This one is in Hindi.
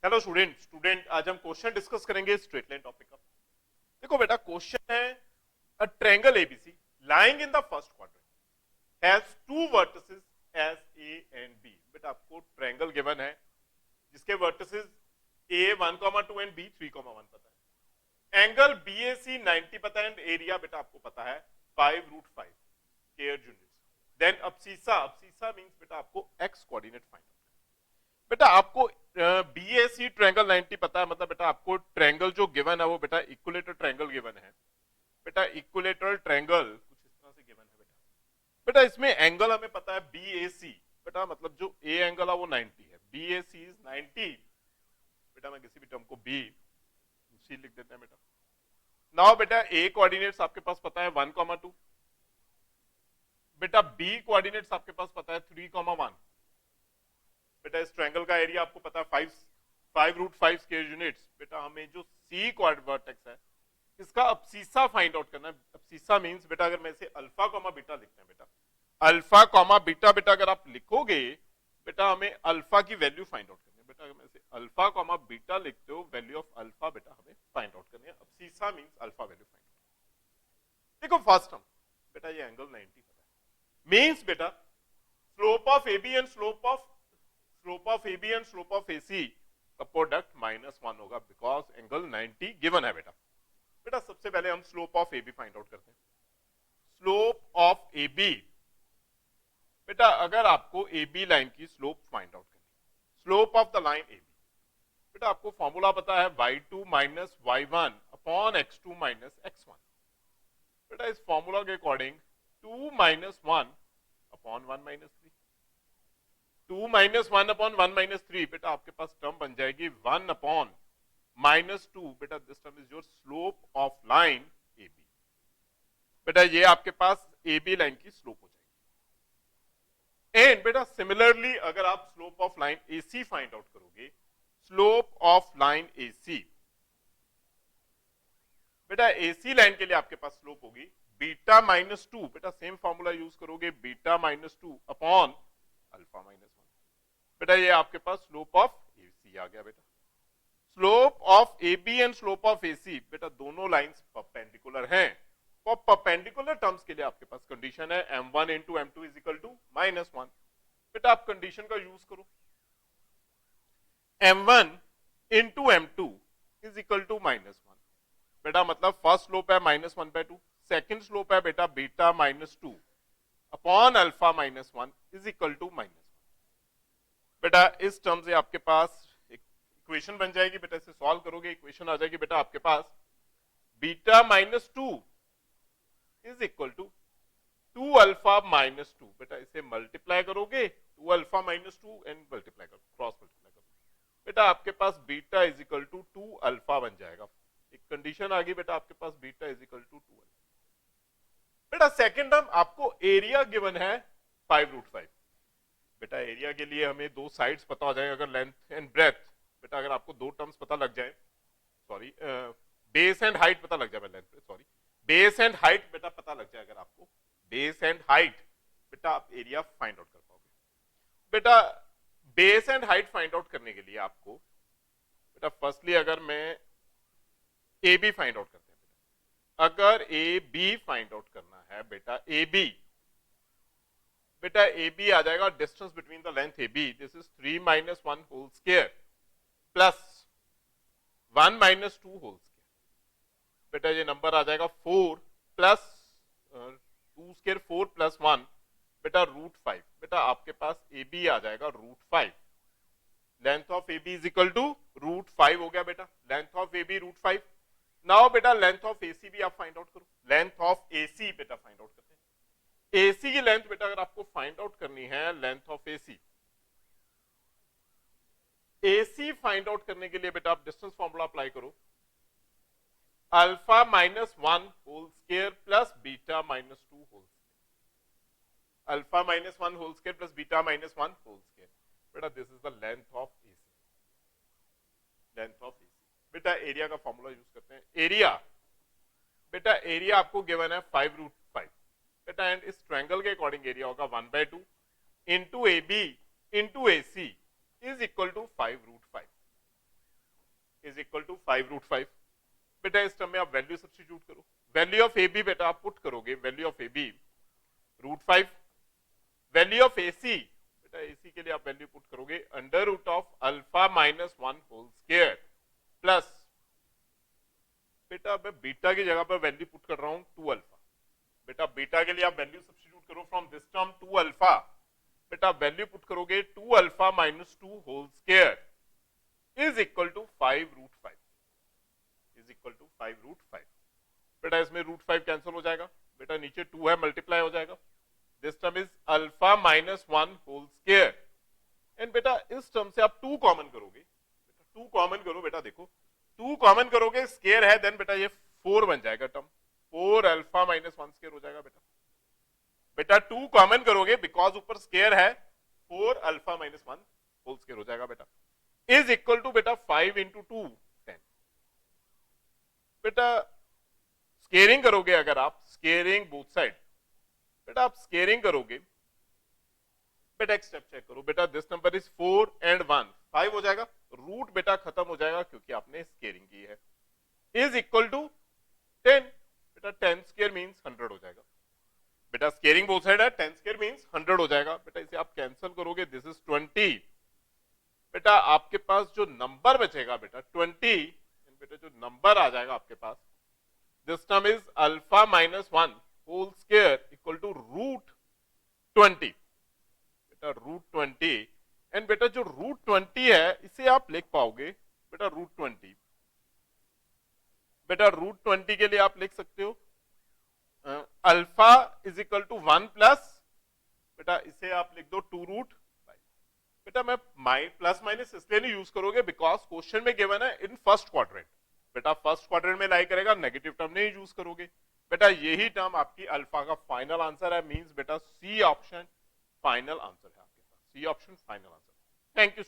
हेलो स्टूडेंट आज हम क्वेश्चन डिस्कस करेंगे स्ट्रेट लाइन टॉपिक का। देखो बेटा क्वेश्चन है a triangle ABC lying in the first quadrant has two vertices as A and B. बेटा आपको ट्रायंगल गिवन है जिसके वर्टिसेस ए 1,2 एंड बी 3,1 पता है, एंगल बीएसी 90 पता है एंड एरिया बेटा आपको पता है 5√5 स्क्वायर यूनिट्स। देन अब्सीसा मींस बेटा आपको एक्स कोऑर्डिनेट फाइंड। बेटा आपको बीएसी ट्रायंगल 90 पता है, मतलब बेटा आपको ट्रायंगल जो गिवन है वो बेटा इक्विलेटरल ट्रायंगल गिवन है। बेटा इक्विलेटरल ट्रायंगल कुछ इस तरह से गिवन है बेटा। बेटा इसमें एंगल हमें पता है बीएसी, बेटा मतलब जो ए एंगल है वो 90 है, बीएसी इज 90। बेटा मैं किसी भी टर्म को बी सी लिख देते हैं बेटा। नाउ बेटा ए कोऑर्डिनेट्स आपके पास पता है 1,2, बेटा बी कोऑर्डिनेट्स आपके पास पता है 3,1। बेटा इस ट्रायंगल का एरिया आपको पता है 5√5 स्क्वायर यूनिट्स। बेटा हमें जो सी वर्टेक्स है इसका अब्सीसा फाइंड आउट करना है। अब्सीसा मींस बेटा अगर मैं इसे अल्फा कॉमा बीटा लिखते हैं बेटा, अल्फा कॉमा बीटा बेटा अगर आप लिखोगे बेटा हमें अल्फा की वैल्यू फाइंड आउट करनी है। बेटा अगर मैं इसे अल्फा कॉमा बीटा लिखते हो वैल्यू ऑफ अल्फा बेटा हमें फाइंड आउट करनी है। Abscissa means alpha value find out. देखो फर्स्ट टर्म बेटा ये एंगल 90 पता है, मींस बेटा slope of AB and slope of AC का प्रोडक्ट -1 होगा बिकॉज एंगल 90 गिवन है बेटा। बेटा सबसे पहले हम slope of AB find out करते हैं। स्लोप ऑफ AB बेटा अगर आपको AB लाइन की स्लोप फाइंड आउट करनी, slope of the line AB बेटा आपको फॉर्मूला पता है y2 minus y1 upon x2 minus x1। बेटा इस फॉर्मूला के according 2 minus 1 upon 1 minus 3, 2 minus 1 upon 1 minus 3 बेटा आपके पास टर्म बन जाएगी 1 अपॉन -2। बेटा this term is your slope of line AB। बेटा ये आपके पास AB लाइन की स्लोप हो जाएगी। एंड बेटा सिमिलरली अगर आप slope of line AC find out करोगे, स्लोप ऑफ लाइन AC बेटा AC लाइन के लिए आपके पास स्लोप होगी बीटा -2। बेटा सेम फॉर्मूला यूज करोगे बीटा -2 अपॉन अल्फा -1। बेटा ये आपके पास स्लोप ऑफ AC आ गया बेटा। Slope of AB and slope of AC बेटा दोनों लाइंस परपेंडिकुलर हैं। फॉर परपेंडिकुलर टर्म्स के लिए आपके पास कंडीशन है m1 into m2 is equal to -1। बेटा आप कंडीशन का यूज करो, m1 into m2 is equal to -1। बेटा मतलब फर्स्ट स्लोप है -1/2, सेकेंड स्लोप है बेटा beta -2 upon alpha -1 is equal to -1। बेटा इस टर्म से आपके पास एक इक्वेशन बन जाएगी। बेटा इसे सॉल्व करोगे इक्वेशन आ जाएगी बेटा आपके पास beta -2 is equal to 2 alpha -2। बेटा इसे मल्टीप्लाई करोगे 2 अल्फा -2 एंड मल्टीप्लाई करो, क्रॉस मल्टीप्लाई करो। बेटा आपके पास beta is equal to 2 alpha बन जाएगा। एक कंडीशन आ गई बेटा आपके पास beta is equal to 2 alpha. बेटा सेकेंड टर्म आपको एरिया गिवन है 5√5। बेटा एरिया के लिए हमें दो साइड्स पता हो जाए अगर लेंथ एंड ब्रेथ। बेटा अगर आपको दो टर्म्स पता लग जाए, सॉरी बेस एंड हाइट पता लग जाए, length sorry base and height बेटा पता लग जाए अगर आपको बेस एंड हाइट बेटा आप एरिया फाइंड आउट कर पाओगे। बेटा base and height find out करने के लिए आपको बेटा फर्स्टली अगर मैं AB फाइंड आउट करते हैं बेटा, अगर AB फाइंड आउट करना है बेटा AB बेटा AB आ जाएगा distance between the length AB this is 3 - 1 whole square plus 1 - 2 whole square. बेटा ये नंबर आ जाएगा 4 प्लस 2 स्क्वायर 4 प्लस 1 बेटा √5। बेटा आपके पास AB आ जाएगा √5। Length of AB is equal to √5 हो गया बेटा, लेंथ ऑफ AB √5। नाउ बेटा लेंथ ऑफ AC भी आप फाइंड आउट करो। लेंथ ऑफ AC बेटा फाइंड आउट करते हैं। AC की लेंथ बेटा अगर आपको फाइंड आउट करनी है, length of AC find out करने के लिए बेटा आप डिस्टेंस फॉर्मूला अप्लाई करो, alpha -1 whole square plus beta -2 whole square. Alpha -1 whole square plus beta -1 whole square. बेटा this is the length of AC। Length of AC बेटा एरिया का फॉर्मूला यूज करते हैं। एरिया बेटा एरिया आपको गिवन है 5√5 बेटा एंड इस ट्रायंगल के अकॉर्डिंग एरिया होगा 1/2 into AB into AC is equal to 5√5। Is equal to 5√5। बेटा इस टर्म में आप वैल्यू सब्स्टिट्यूट करो, वैल्यू ऑफ ए बी बेटा आप पुट करोगे, value of A B √5, value of A C बेटा ए सी के लिए आप वैल्यू पुट करोगे under root of alpha minus 1 whole square plus बेटा मैं बीटा की जगह पर वैल्यू पुट कर रहा हूं 2 अल्फा। बेटा बीटा के लिए आप वैल्यू सब्स्टिट्यूट करो फ्रॉम दिस टर्म 2 अल्फा, बेटा वैल्यू पुट करोगे 2 alpha minus 2 whole square is equal to 5√5, is equal to 5√5। बेटा इसमें √5 कैंसिल हो जाएगा, बेटा नीचे 2 है मल्टीप्लाई हो जाएगा, this term is alpha minus 1 whole square and बेटा इस टर्म से आप 2 कॉमन करोगे, बेटा 2 कॉमन करो, बेटा देखो 2 कॉमन करोगे स्क्वायर है देन बेटा ये 4 बन जाएगा टर्म, 4 अल्फा माइनस 1 स्क्वायर हो जाएगा बेटा। बेटा 2 कॉमन करोगे बिकॉज ऊपर स्क्वायर है, 4 अल्फा माइनस 1 होल स्क्वायर हो जाएगा बेटा, इज इक्वल टू बेटा 5 इंटू 2 10। बेटा स्केयरिंग करोगे, अगर आप स्केयरिंग बोथ साइड, बेटा आप स्केयरिंग करोगे, बेटा एक स्टेप चेक करो, बेटा दिस नंबर इज 4 एंड 1 5 हो जाएगा, रूट बेटा खत्म हो जाएगा क्योंकि आपने स्केयरिंग की है, इज इक्वल टू 10। बेटा 10 स्क्वायर मींस 100 हो जाएगा, बेटा स्केयरिंग बोथ साइड है, 10 स्क्वायर मींस 100 हो जाएगा। बेटा इसे आप कैंसिल करोगे, दिस इज 20। बेटा आपके पास जो नंबर बचेगा बेटा 20, बेटा जो नंबर आ जाएगा आपके पास, this term is alpha minus 1 whole square equal to √20, बेटा √20 एंड बेटा जो √20 है इसे आप लिख पाओगे बेटा √20, बेटा √20 के लिए आप लिख सकते हो alpha is equal to 1 plus, बेटा इसे आप लिख दो 2√5। बेटा मैं प्लस माइनस इसलिए नहीं यूज करोगे बिकॉज क्वेश्चन में गिवन है इन फर्स्ट क्वाड्रेंट, बेटा फर्स्ट क्वाड्रेंट में लाई करेगा, नेगेटिव टर्म नहीं यूज करोगे। बेटा यही टर्म आपकी अल्फा का फाइनल आंसर है, मींस बेटा सी ऑप्शन फाइनल आंसर है आपके पास, C option final answer. Thank you.